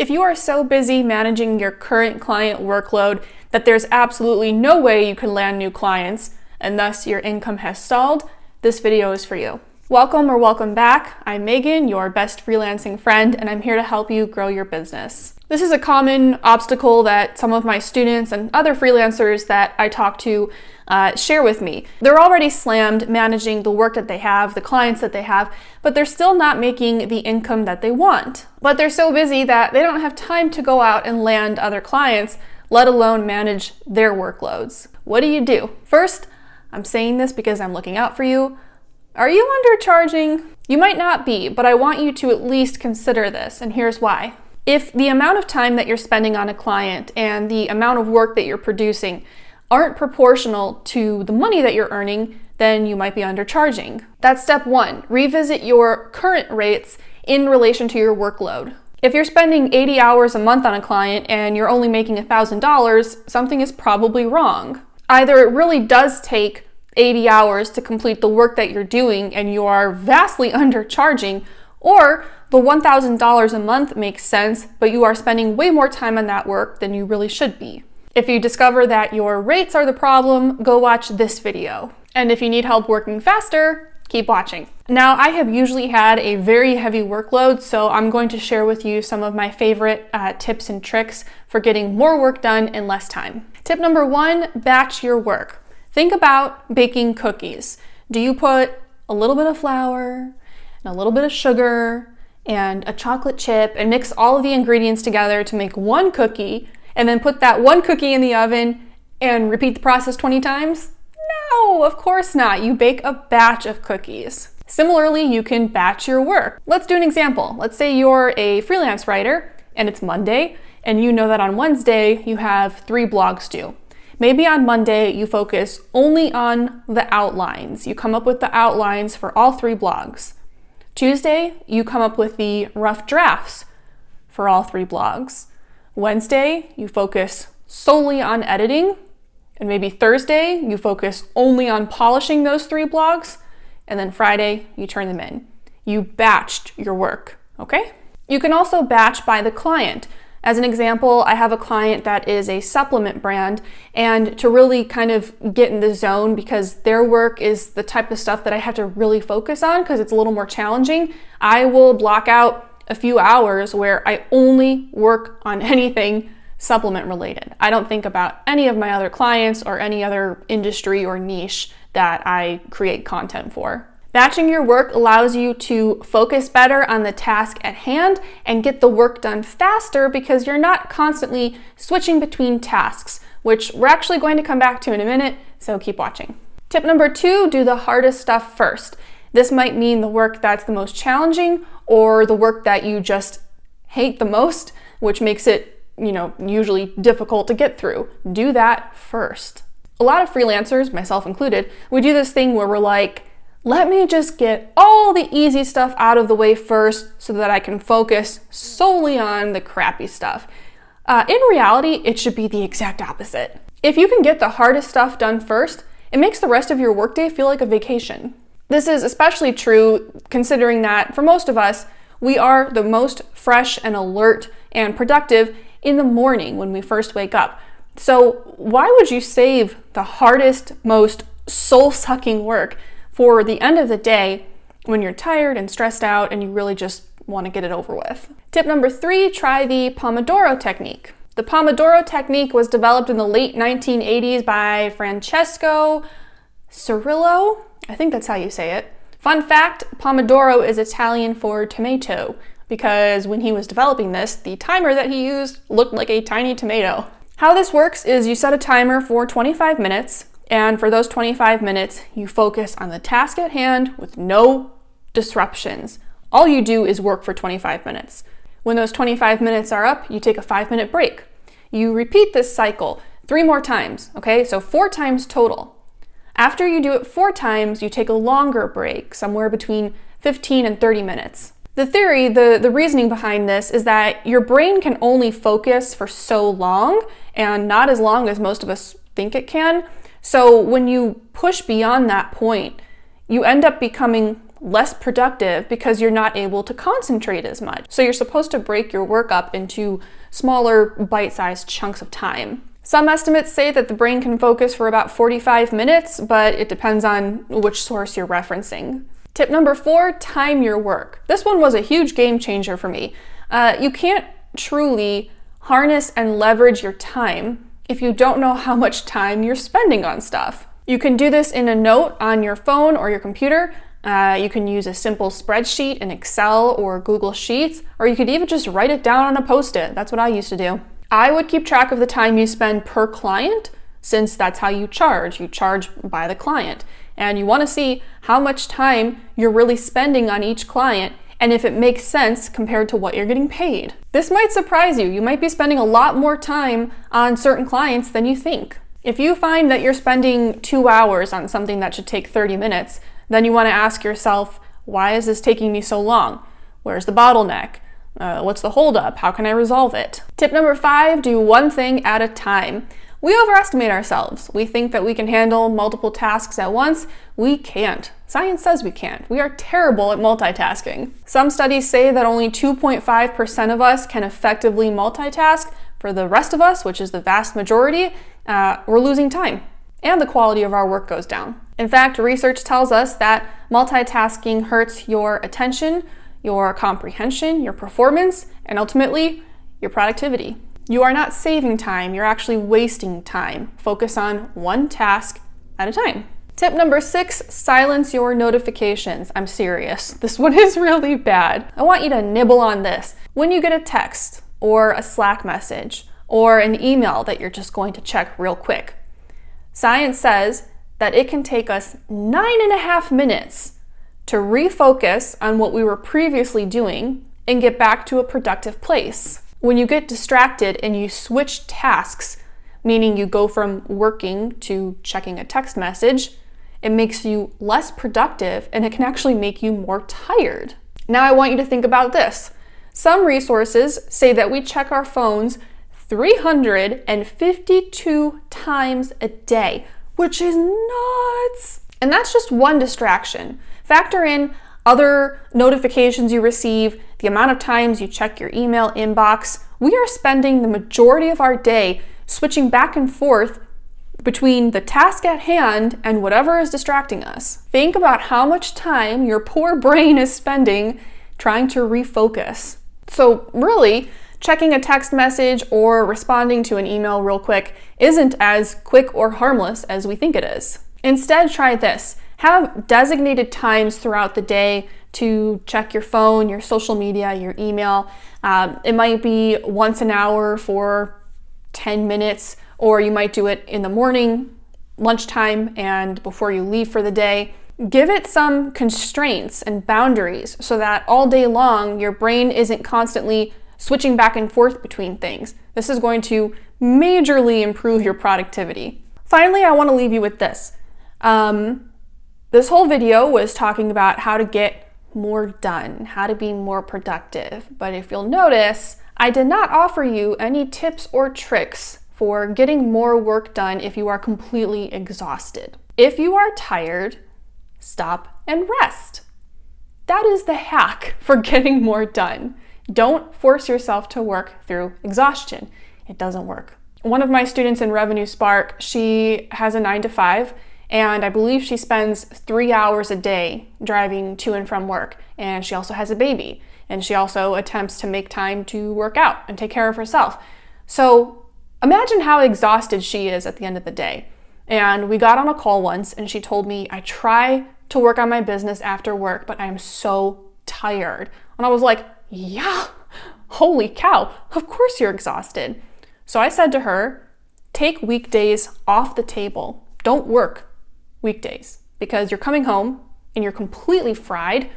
If you are so busy managing your current client workload that there's absolutely no way you can land new clients, and thus your income has stalled, this video is for you. Welcome or welcome back. I'm Megan, your best freelancing friend, and I'm here to help you grow your business. This is a common obstacle that some of my students and other freelancers that I talk to share with me. They're already slammed managing the work that they have, the clients that they have, but they're still not making the income that they want. But they're so busy that they don't have time to go out and land other clients, let alone manage their workloads. What do? First, I'm saying this because I'm looking out for you. Are you undercharging? You might not be, but I want you to at least consider this, and here's why. If the amount of time that you're spending on a client and the amount of work that you're producing aren't proportional to the money that you're earning, then you might be undercharging. That's step one. Revisit your current rates in relation to your workload. If you're spending 80 hours a month on a client and you're only making $1,000, something is probably wrong. Either it really does take 80 hours to complete the work that you're doing and you are vastly undercharging, or the $1,000 a month makes sense, but you are spending way more time on that work than you really should be. If you discover that your rates are the problem, go watch this video. And if you need help working faster, keep watching. Now, I have usually had a very heavy workload, so I'm going to share with you some of my favorite tips and tricks for getting more work done in less time. Tip number one, batch your work. Think about baking cookies. Do you put a little bit of flour and a little bit of sugar and a chocolate chip and mix all of the ingredients together to make one cookie and then put that one cookie in the oven and repeat the process 20 times? No, of course not. You bake a batch of cookies. Similarly, you can batch your work. Let's do an example. Let's say you're a freelance writer and it's Monday and you know that on Wednesday you have 3 blogs due. Maybe on Monday you focus only on the outlines. You come up with the outlines for all 3 blogs. Tuesday, you come up with the rough drafts for all 3 blogs. Wednesday, you focus solely on editing. And maybe Thursday, you focus only on polishing those 3 blogs. And then Friday, you turn them in. You batched your work, okay? You can also batch by the client. As an example, I have a client that is a supplement brand, and to really kind of get in the zone, because their work is the type of stuff that I have to really focus on because it's a little more challenging, I will block out a few hours where I only work on anything supplement related. I don't think about any of my other clients or any other industry or niche that I create content for. Batching your work allows you to focus better on the task at hand and get the work done faster because you're not constantly switching between tasks, which we're actually going to come back to in a minute, so keep watching. Tip number 2, do the hardest stuff first. This might mean the work that's the most challenging or the work that you just hate the most, which makes it, usually difficult to get through. Do that first. A lot of freelancers, myself included, we do this thing where we're like, let me just get all the easy stuff out of the way first so that I can focus solely on the crappy stuff. In reality, it should be the exact opposite. If you can get the hardest stuff done first, it makes the rest of your workday feel like a vacation. This is especially true considering that for most of us, we are the most fresh and alert and productive in the morning when we first wake up. So why would you save the hardest, most soul-sucking work for the end of the day when you're tired and stressed out and you really just want to get it over with? Tip number 3, try the Pomodoro Technique. The Pomodoro Technique was developed in the late 1980s by Francesco Cirillo. I think that's how you say it. Fun fact, Pomodoro is Italian for tomato because when he was developing this, the timer that he used looked like a tiny tomato. How this works is you set a timer for 25 minutes, and for those 25 minutes, you focus on the task at hand with no disruptions. All you do is work for 25 minutes. When those 25 minutes are up, you take a 5-minute break. You repeat this cycle 3 more times, okay? So 4 times total. After you do it 4 times, you take a longer break, somewhere between 15 and 30 minutes. The theory, the reasoning behind this is that your brain can only focus for so long, and not as long as most of us think it can. So when you push beyond that point, you end up becoming less productive because you're not able to concentrate as much. So you're supposed to break your work up into smaller bite-sized chunks of time. Some estimates say that the brain can focus for about 45 minutes, but it depends on which source you're referencing. Tip number 4, time your work. This one was a huge game changer for me. You can't truly harness and leverage your time if you don't know how much time you're spending on stuff. You can do this in a note on your phone or your computer. You can use a simple spreadsheet in Excel or Google Sheets, or you could even just write it down on a Post-it. That's what I used to do. I would keep track of the time you spend per client, since that's how you charge. You charge by the client. And you want to see how much time you're really spending on each client and if it makes sense compared to what you're getting paid. This might surprise you. You might be spending a lot more time on certain clients than you think. If you find that you're spending 2 hours on something that should take 30 minutes, then you want to ask yourself, why is this taking me so long? Where's the bottleneck? What's the holdup? How can I resolve it? Tip number 5, do one thing at a time. We overestimate ourselves. We think that we can handle multiple tasks at once. We can't. Science says we can't. We are terrible at multitasking. Some studies say that only 2.5% of us can effectively multitask. For the rest of us, which is the vast majority, we're losing time, and the quality of our work goes down. In fact, research tells us that multitasking hurts your attention, your comprehension, your performance, and ultimately, your productivity. You are not saving time, you're actually wasting time. Focus on one task at a time. Tip number 6, silence your notifications. I'm serious. This one is really bad. I want you to nibble on this. When you get a text or a Slack message or an email that you're just going to check real quick, science says that it can take us 9.5 minutes to refocus on what we were previously doing and get back to a productive place. When you get distracted and you switch tasks, meaning you go from working to checking a text message, it makes you less productive and it can actually make you more tired. Now I want you to think about this. Some resources say that we check our phones 352 times a day, which is nuts. And that's just one distraction. Factor in other notifications you receive, the amount of times you check your email inbox. We are spending the majority of our day switching back and forth between the task at hand and whatever is distracting us. Think about how much time your poor brain is spending trying to refocus. So really, checking a text message or responding to an email real quick isn't as quick or harmless as we think it is. Instead, try this. Have designated times throughout the day to check your phone, your social media, your email. It might be once an hour for 10 minutes, or you might do it in the morning, lunchtime, and before you leave for the day. Give it some constraints and boundaries so that all day long your brain isn't constantly switching back and forth between things. This is going to majorly improve your productivity. Finally, I want to leave you with this. This whole video was talking about how to get more done, how to be more productive. But if you'll notice, I did not offer you any tips or tricks for getting more work done if you are completely exhausted. If you are tired, stop and rest. That is the hack for getting more done. Don't force yourself to work through exhaustion. It doesn't work. One of my students in Revenue Spark, she has a 9-to-5, and I believe she spends 3 hours a day driving to and from work. And she also has a baby. And she also attempts to make time to work out and take care of herself. So imagine how exhausted she is at the end of the day. And we got on a call once and she told me, I try to work on my business after work, but I am so tired. And I was like, yeah, holy cow, of course you're exhausted. So I said to her, take weekdays off the table. Don't work weekdays because you're coming home and you're completely fried.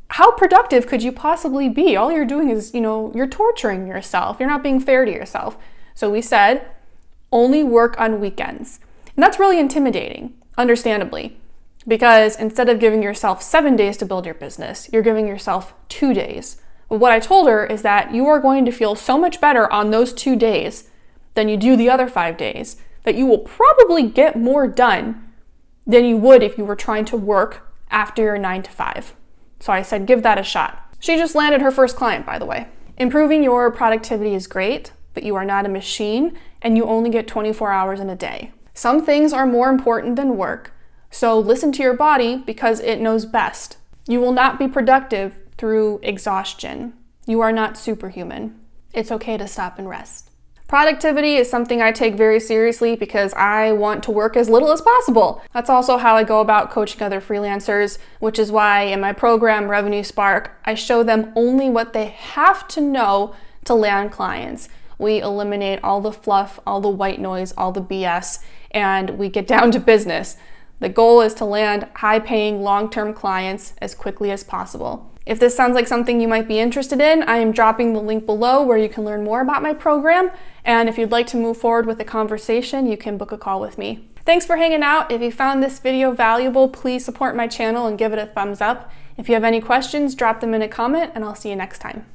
How productive could you possibly be? All you're doing is, you're torturing yourself. You're not being fair to yourself. So we said, only work on weekends. And that's really intimidating, understandably, because instead of giving yourself 7 days to build your business, you're giving yourself 2 days. But what I told her is that you are going to feel so much better on those 2 days than you do the other 5 days, that you will probably get more done than you would if you were trying to work after your 9 to 5. So I said, give that a shot. She just landed her first client, by the way. Improving your productivity is great, but you are not a machine and you only get 24 hours in a day. Some things are more important than work, so listen to your body because it knows best. You will not be productive through exhaustion. You are not superhuman. It's okay to stop and rest. Productivity is something I take very seriously because I want to work as little as possible. That's also how I go about coaching other freelancers, which is why in my program, Revenue Spark, I show them only what they have to know to land clients. We eliminate all the fluff, all the white noise, all the BS, and we get down to business. The goal is to land high-paying, long-term clients as quickly as possible. If this sounds like something you might be interested in, I am dropping the link below where you can learn more about my program. And if you'd like to move forward with a conversation, you can book a call with me. Thanks for hanging out. If you found this video valuable, please support my channel and give it a thumbs up. If you have any questions, drop them in a comment and I'll see you next time.